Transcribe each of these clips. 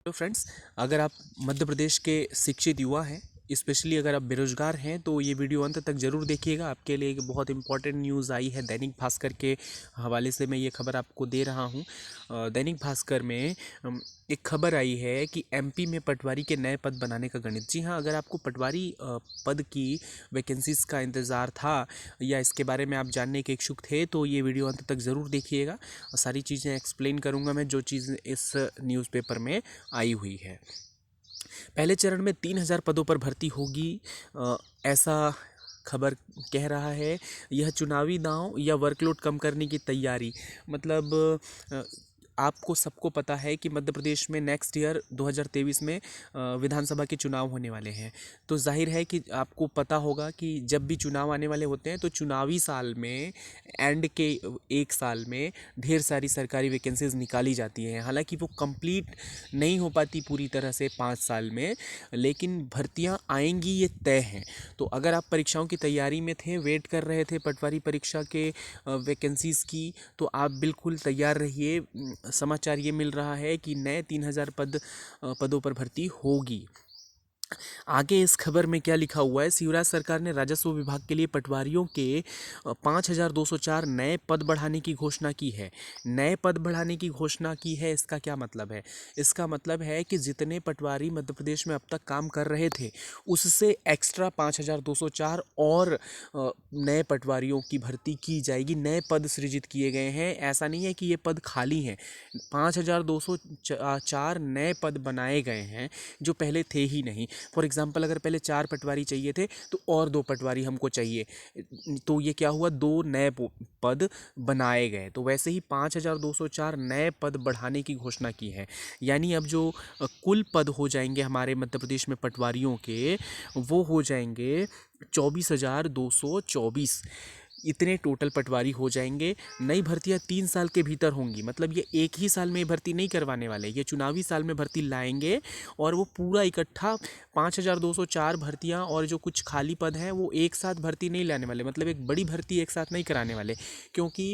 तो फ्रेंड्स, अगर आप मध्य प्रदेश के शिक्षित युवा हैं, स्पेशली अगर आप बेरोजगार हैं, तो ये वीडियो अंत तक ज़रूर देखिएगा। आपके लिए एक बहुत इंपॉर्टेंट न्यूज़ आई है। दैनिक भास्कर के हवाले से मैं ये खबर आपको दे रहा हूँ। दैनिक भास्कर में एक खबर आई है कि एमपी में पटवारी के नए पद बनाने का गणित। जी हाँ, अगर आपको पटवारी पद की वैकेंसीज का इंतज़ार था या इसके बारे में आप जानने के इच्छुक थे, तो ये वीडियो अंत तक ज़रूर देखिएगा। सारी चीज़ें एक्सप्लेन करूँगा मैं, जो चीज़ इस न्यूज़पेपर में आई हुई है। पहले चरण में 3000 पदों पर भर्ती होगी, ऐसा खबर कह रहा है। यह चुनावी दांव या वर्कलोड कम करने की तैयारी। मतलब आपको सबको पता है कि मध्य प्रदेश में नेक्स्ट ईयर 2023 में विधानसभा के चुनाव होने वाले हैं। तो जाहिर है कि आपको पता होगा कि जब भी चुनाव आने वाले होते हैं तो चुनावी साल में एंड के एक साल में ढेर सारी सरकारी वैकेंसीज निकाली जाती हैं। हालांकि वो कंप्लीट नहीं हो पाती पूरी तरह से 5 साल में, लेकिन भर्तियां आएंगी ये तय हैं। तो अगर आप परीक्षाओं की तैयारी में थे, वेट कर रहे थे पटवारी परीक्षा के वैकेंसीज की, तो आप बिल्कुल तैयार रहिए। समाचार ये मिल रहा है कि नए 3000 पदों पर भर्ती होगी। आगे इस खबर में क्या लिखा हुआ है। शिवराज सरकार ने राजस्व विभाग के लिए पटवारियों के 5204 नए पद बढ़ाने की घोषणा की है। नए पद बढ़ाने की घोषणा की है, इसका क्या मतलब है? इसका मतलब है कि जितने पटवारी मध्य प्रदेश में अब तक काम कर रहे थे, उससे एक्स्ट्रा 5204 और नए पटवारियों की भर्ती की जाएगी। नए पद सृजित किए गए हैं। ऐसा नहीं है कि ये पद खाली हैं। 5204 नए पद बनाए गए हैं जो पहले थे ही नहीं। फॉर एग्जाम्पल, अगर पहले 4 पटवारी चाहिए थे तो और 2 पटवारी हमको चाहिए, तो ये क्या हुआ, 2 नए पद बनाए गए। तो वैसे ही 5204 नए पद बढ़ाने की घोषणा की है। यानी अब जो कुल पद हो जाएंगे हमारे मध्य प्रदेश में पटवारियों के, वो हो जाएंगे 24,224। इतने टोटल पटवारी हो जाएंगे। नई भर्तियां 3 साल के भीतर होंगी। मतलब ये एक ही साल में भर्ती नहीं करवाने वाले, ये चुनावी साल में भर्ती लाएंगे और वो पूरा इकट्ठा 5204 भर्तियां और जो कुछ खाली पद हैं वो एक साथ भर्ती नहीं लाने वाले। मतलब एक बड़ी भर्ती एक साथ नहीं कराने वाले, क्योंकि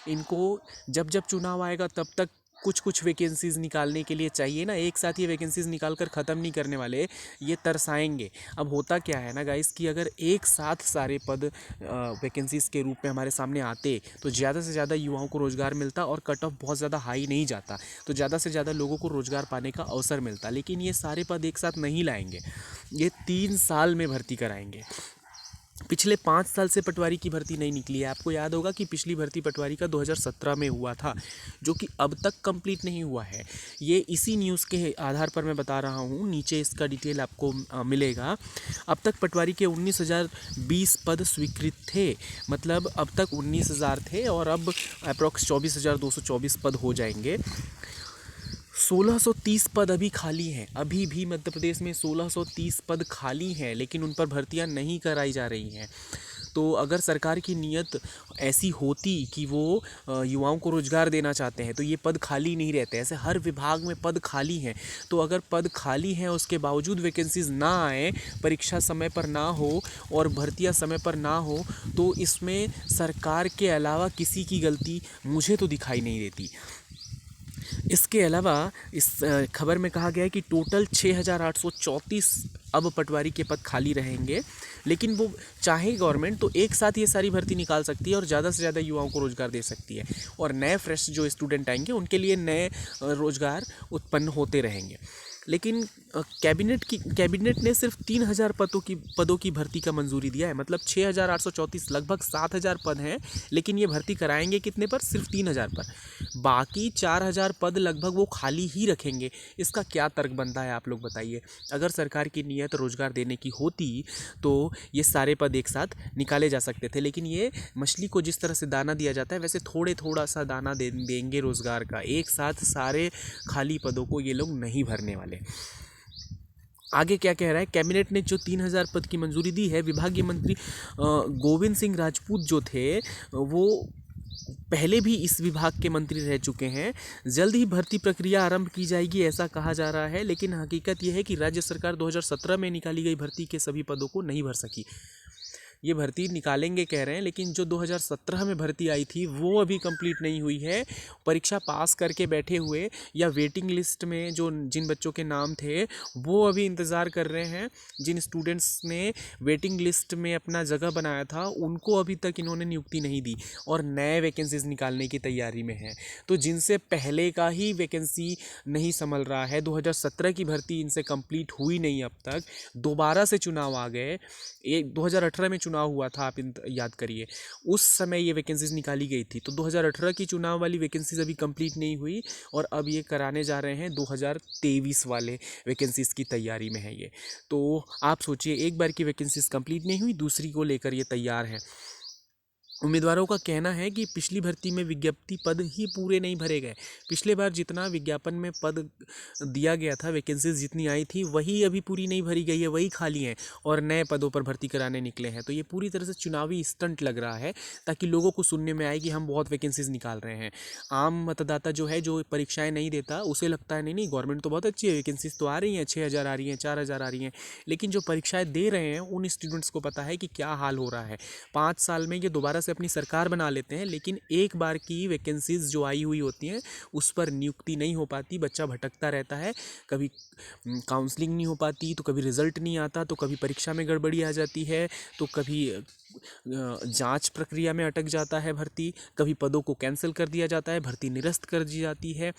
इनको जब जब चुनाव आएगा तब तक कुछ कुछ वैकेंसीज निकालने के लिए चाहिए ना। एक साथ ये वैकेंसीज निकाल कर ख़त्म नहीं करने वाले, ये तरसाएंगे। अब होता क्या है ना गाइस, कि अगर एक साथ सारे पद वैकेंसीज के रूप में हमारे सामने आते तो ज़्यादा से ज़्यादा युवाओं को रोज़गार मिलता और कट ऑफ बहुत ज़्यादा हाई नहीं जाता, तो ज़्यादा से ज़्यादा लोगों को रोज़गार पाने का अवसर मिलता। लेकिन ये सारे पद एक साथ नहीं लाएंगे, ये 3 साल में भर्ती कराएंगे। पिछले 5 साल से पटवारी की भर्ती नहीं निकली है। आपको याद होगा कि पिछली भर्ती पटवारी का 2017 में हुआ था, जो कि अब तक कंप्लीट नहीं हुआ है। ये इसी न्यूज़ के आधार पर मैं बता रहा हूँ, नीचे इसका डिटेल आपको मिलेगा। अब तक पटवारी के 19,020 पद स्वीकृत थे। मतलब अब तक 19,000 थे और अब अप्रॉक्स 24,224 पद हो जाएंगे। 1630 पद अभी खाली हैं। अभी भी मध्य प्रदेश में 1630 पद खाली हैं, लेकिन उन पर भर्तियां नहीं कराई जा रही हैं। तो अगर सरकार की नीयत ऐसी होती कि वो युवाओं को रोज़गार देना चाहते हैं, तो ये पद खाली नहीं रहते। ऐसे हर विभाग में पद खाली हैं। तो अगर पद खाली हैं उसके बावजूद वैकेंसीज ना आए, परीक्षा समय पर ना हो और भर्तियां समय पर ना हो, तो इसमें सरकार के अलावा किसी की गलती मुझे तो दिखाई नहीं देती। इसके अलावा इस खबर में कहा गया है कि टोटल 6,834 अब पटवारी के पद खाली रहेंगे। लेकिन वो चाहे गवर्नमेंट तो एक साथ ये सारी भर्ती निकाल सकती है और ज़्यादा से ज़्यादा युवाओं को रोज़गार दे सकती है, और नए फ्रेश जो स्टूडेंट आएंगे उनके लिए नए रोज़गार उत्पन्न होते रहेंगे। लेकिन कैबिनेट ने सिर्फ 3,000 पदों की भर्ती का मंजूरी दिया है। मतलब 6,834, लगभग 7,000 पद हैं, लेकिन ये भर्ती कराएंगे कितने पर? सिर्फ 3,000 पर। बाकी 4,000 पद लगभग वो खाली ही रखेंगे। इसका क्या तर्क बनता है, आप लोग बताइए। अगर सरकार की नीयत रोज़गार देने की होती तो ये सारे पद एक साथ निकाले जा सकते थे, लेकिन ये मछली को जिस तरह से दाना दिया जाता है, वैसे थोड़ा सा दाना देंगे रोज़गार का। एक साथ सारे खाली पदों को ये लोग नहीं भरने वाले। आगे क्या कह रहा है, कैबिनेट ने जो 3,000 पद की मंजूरी दी है, विभागीय मंत्री गोविंद सिंह राजपूत जो थे, वो पहले भी इस विभाग के मंत्री रह चुके हैं। जल्द ही भर्ती प्रक्रिया आरंभ की जाएगी, ऐसा कहा जा रहा है। लेकिन हकीकत यह है कि राज्य सरकार 2017 में निकाली गई भर्ती के सभी पदों को नहीं भर सकी। ये भर्ती निकालेंगे कह रहे हैं, लेकिन जो 2017 में भर्ती आई थी वो अभी कंप्लीट नहीं हुई है। परीक्षा पास करके बैठे हुए या वेटिंग लिस्ट में जो जिन बच्चों के नाम थे वो अभी इंतज़ार कर रहे हैं। जिन स्टूडेंट्स ने वेटिंग लिस्ट में अपना जगह बनाया था उनको अभी तक इन्होंने नियुक्ति नहीं दी और नए वैकेंसीज निकालने की तैयारी में है। तो जिनसे पहले का ही वैकेंसी नहीं संभल रहा है, 2017 की भर्ती इनसे कंप्लीट हुई नहीं अब तक, दोबारा से चुनाव आ गए। एक 2018 में चुनाव हुआ था, आप याद करिए, उस समय ये वैकेंसीज निकाली गई थी। तो 2018 की चुनाव वाली वैकेंसीज अभी कंप्लीट नहीं हुई और अब ये कराने जा रहे हैं 2023 वाले वैकेंसीज की तैयारी में है ये। तो आप सोचिए, एक बार की वैकेंसीज कंप्लीट नहीं हुई, दूसरी को लेकर ये तैयार हैं। उम्मीदवारों का कहना है कि पिछली भर्ती में विज्ञप्ति पद ही पूरे नहीं भरे गए। पिछले बार जितना विज्ञापन में पद दिया गया था, वैकेंसीज जितनी आई थी, वही अभी पूरी नहीं भरी गई है, वही खाली हैं और नए पदों पर भर्ती कराने निकले हैं। तो ये पूरी तरह से चुनावी स्टंट लग रहा है ताकि लोगों को सुनने में आए कि हम बहुत वैकेंसीज निकाल रहे हैं। आम मतदाता जो है, जो परीक्षाएँ नहीं देता, उसे लगता है नहीं नहीं गवर्नमेंट तो बहुत अच्छी है, वैकेंसीज तो आ रही हैं, 6,000 आ रही हैं, 4,000 आ रही हैं। लेकिन जो परीक्षाएँ दे रहे हैं उन स्टूडेंट्स को पता है कि क्या हाल हो रहा है। 5 साल में ये दोबारा से अपनी सरकार बना लेते हैं, लेकिन एक बार की वैकेंसीज जो आई हुई होती हैं उस पर नियुक्ति नहीं हो पाती, बच्चा भटकता रहता है। कभी काउंसलिंग नहीं हो पाती, तो कभी रिजल्ट नहीं आता, तो कभी परीक्षा में गड़बड़ी आ जाती है, तो कभी जांच प्रक्रिया में अटक जाता है भर्ती, कभी पदों को कैंसिल कर दिया जाता है, भर्ती निरस्त कर दी जाती है,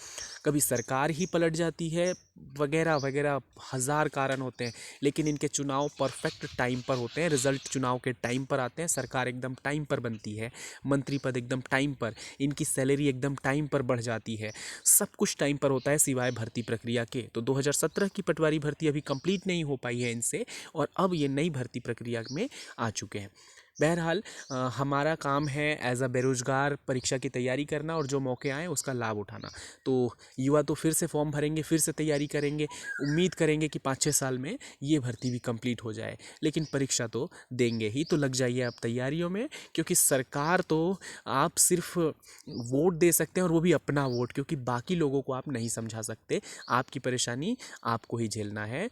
कभी सरकार ही पलट जाती है, वगैरह वगैरह हज़ार कारण होते हैं। लेकिन इनके चुनाव परफेक्ट टाइम पर होते हैं, रिजल्ट चुनाव के टाइम पर आते हैं, सरकार एकदम टाइम पर बनती है, मंत्री पद एकदम टाइम पर, इनकी सैलरी एकदम टाइम पर बढ़ जाती है, सब कुछ टाइम पर होता है सिवाय भर्ती प्रक्रिया के। तो 2017 की पटवारी भर्ती अभी कंप्लीट नहीं हो पाई है इनसे और अब ये नई भर्ती प्रक्रिया में आ चुके हैं। बहरहाल हमारा काम है एज अ बेरोज़गार परीक्षा की तैयारी करना और जो मौके आए उसका लाभ उठाना। तो युवा तो फिर से फॉर्म भरेंगे, फिर से तैयारी करेंगे, उम्मीद करेंगे कि 5-6 साल में ये भर्ती भी कंप्लीट हो जाए, लेकिन परीक्षा तो देंगे ही। तो लग जाइए आप तैयारियों में, क्योंकि सरकार तो आप सिर्फ वोट दे सकते हैं और वो भी अपना वोट, क्योंकि बाकी लोगों को आप नहीं समझा सकते। आपकी परेशानी आपको ही झेलना है।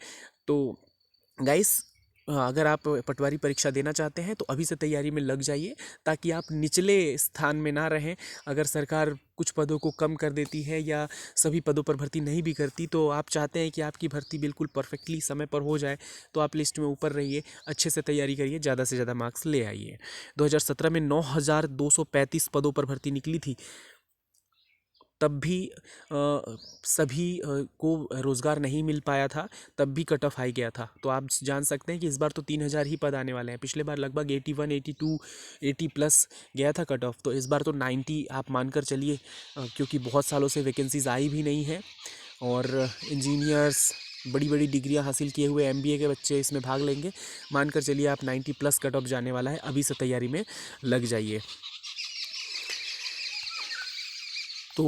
तो गाइस, अगर आप पटवारी परीक्षा देना चाहते हैं तो अभी से तैयारी में लग जाइए, ताकि आप निचले स्थान में ना रहें। अगर सरकार कुछ पदों को कम कर देती है या सभी पदों पर भर्ती नहीं भी करती, तो आप चाहते हैं कि आपकी भर्ती बिल्कुल परफेक्टली समय पर हो जाए, तो आप लिस्ट में ऊपर रहिए, अच्छे से तैयारी करिए, ज़्यादा से ज़्यादा मार्क्स ले आइए। 2017 में 9,235 पदों पर भर्ती निकली थी, तब भी सभी को रोज़गार नहीं मिल पाया था, तब भी कट ऑफ हाई गया था। तो आप जान सकते हैं कि इस बार तो 3,000 ही पद आने वाले हैं। पिछले बार लगभग 81, 82, 80 प्लस गया था कट ऑफ, तो इस बार तो 90 आप मानकर चलिए, क्योंकि बहुत सालों से वैकेंसीज आई भी नहीं है और इंजीनियर्स, बड़ी बड़ी डिग्रियां हासिल किए हुए MBA के बच्चे इसमें भाग लेंगे। मानकर चलिए आप 90 प्लस कट ऑफ जाने वाला है, अभी से तैयारी में लग जाइए। तो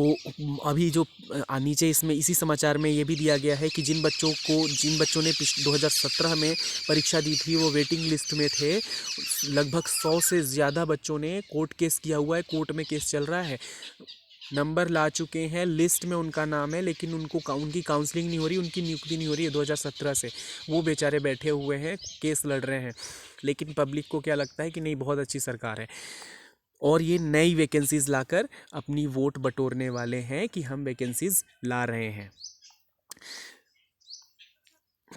अभी जो नीचे इसमें इसी समाचार में ये भी दिया गया है कि जिन बच्चों ने 2017 में परीक्षा दी थी वो वेटिंग लिस्ट में थे, लगभग 100 से ज़्यादा बच्चों ने कोर्ट केस किया हुआ है, कोर्ट में केस चल रहा है, नंबर ला चुके हैं, लिस्ट में उनका नाम है, लेकिन उनकी काउंसलिंग नहीं हो रही, उनकी नियुक्ति नहीं हो रही है 2017 से। वो बेचारे बैठे हुए हैं, केस लड़ रहे हैं, लेकिन पब्लिक को क्या लगता है कि नहीं बहुत अच्छी सरकार है और ये नई वैकेंसीज लाकर अपनी वोट बटोरने वाले हैं कि हम वैकेंसीज ला रहे हैं।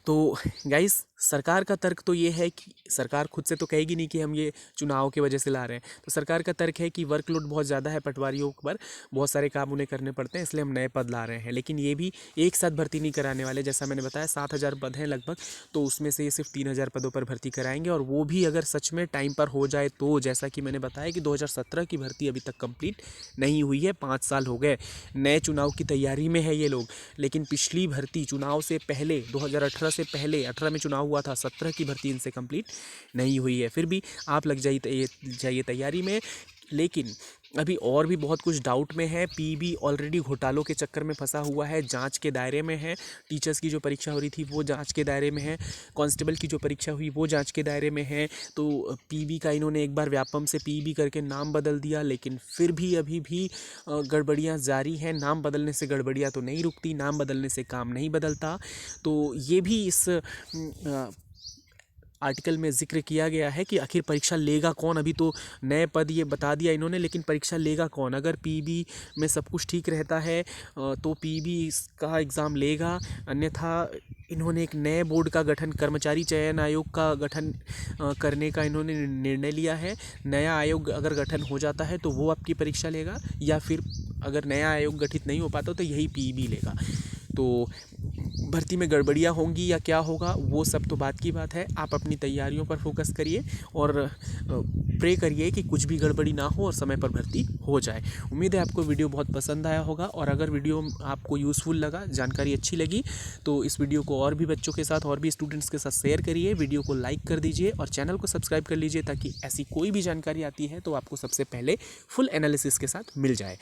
तो गाइस, सरकार का तर्क तो ये है कि सरकार खुद से तो कहेगी नहीं कि हम ये चुनाव की वजह से ला रहे हैं, तो सरकार का तर्क है कि वर्कलोड बहुत ज़्यादा है पटवारियों पर, बहुत सारे काम उन्हें करने पड़ते हैं, इसलिए हम नए पद ला रहे हैं। लेकिन ये भी एक साथ भर्ती नहीं कराने वाले, जैसा मैंने बताया 7,000 पद हैं लगभग, तो उसमें से ये सिर्फ 3,000 पदों पर भर्ती कराएंगे, और वो भी अगर सच में टाइम पर हो जाए तो, जैसा कि मैंने बताया कि 2017 की भर्ती अभी तक कंप्लीट नहीं हुई है, 5 साल हो गए, नए चुनाव की तैयारी में है ये लोग। लेकिन पिछली भर्ती चुनाव से पहले, 2018 से पहले, 18 में चुनाव हुआ था, 17 की भर्ती इनसे कंप्लीट नहीं हुई है। फिर भी आप लग जाइए तैयारी में। लेकिन अभी और भी बहुत कुछ डाउट में है। पीईबी ऑलरेडी घोटालों के चक्कर में फंसा हुआ है, जांच के दायरे में है। टीचर्स की जो परीक्षा हो रही थी वो जांच के दायरे में है, कांस्टेबल की जो परीक्षा हुई वो जांच के दायरे में है। तो पीईबी का इन्होंने एक बार व्यापम से पीईबी करके नाम बदल दिया, लेकिन फिर भी अभी भी गड़बड़ियाँ जारी हैं। नाम बदलने से गड़बड़ियाँ तो नहीं रुकती, नाम बदलने से काम नहीं बदलता। तो ये भी इस आर्टिकल में जिक्र किया गया है कि आखिर परीक्षा लेगा कौन। अभी तो नए पद ये बता दिया इन्होंने, लेकिन परीक्षा लेगा कौन। अगर पीबी में सब कुछ ठीक रहता है तो पीबी का एग्ज़ाम लेगा, अन्यथा इन्होंने एक नए बोर्ड का गठन, कर्मचारी चयन आयोग का गठन करने का इन्होंने निर्णय लिया है। नया आयोग अगर गठन हो जाता है तो वो आपकी परीक्षा लेगा, या फिर अगर नया आयोग गठित नहीं हो पाता तो यही पीबी लेगा। तो भर्ती में गड़बड़ियाँ होंगी या क्या होगा वो सब तो बात की बात है। आप अपनी तैयारियों पर फोकस करिए और प्रे करिए कि कुछ भी गड़बड़ी ना हो और समय पर भर्ती हो जाए। उम्मीद है आपको वीडियो बहुत पसंद आया होगा, और अगर वीडियो आपको यूज़फुल लगा, जानकारी अच्छी लगी, तो इस वीडियो को और भी बच्चों के साथ, और भी स्टूडेंट्स के साथ शेयर करिए। वीडियो को लाइक कर दीजिए और चैनल को सब्सक्राइब कर लीजिए, ताकि ऐसी कोई भी जानकारी आती है तो आपको सबसे पहले फुल एनालिसिस के साथ मिल जाए।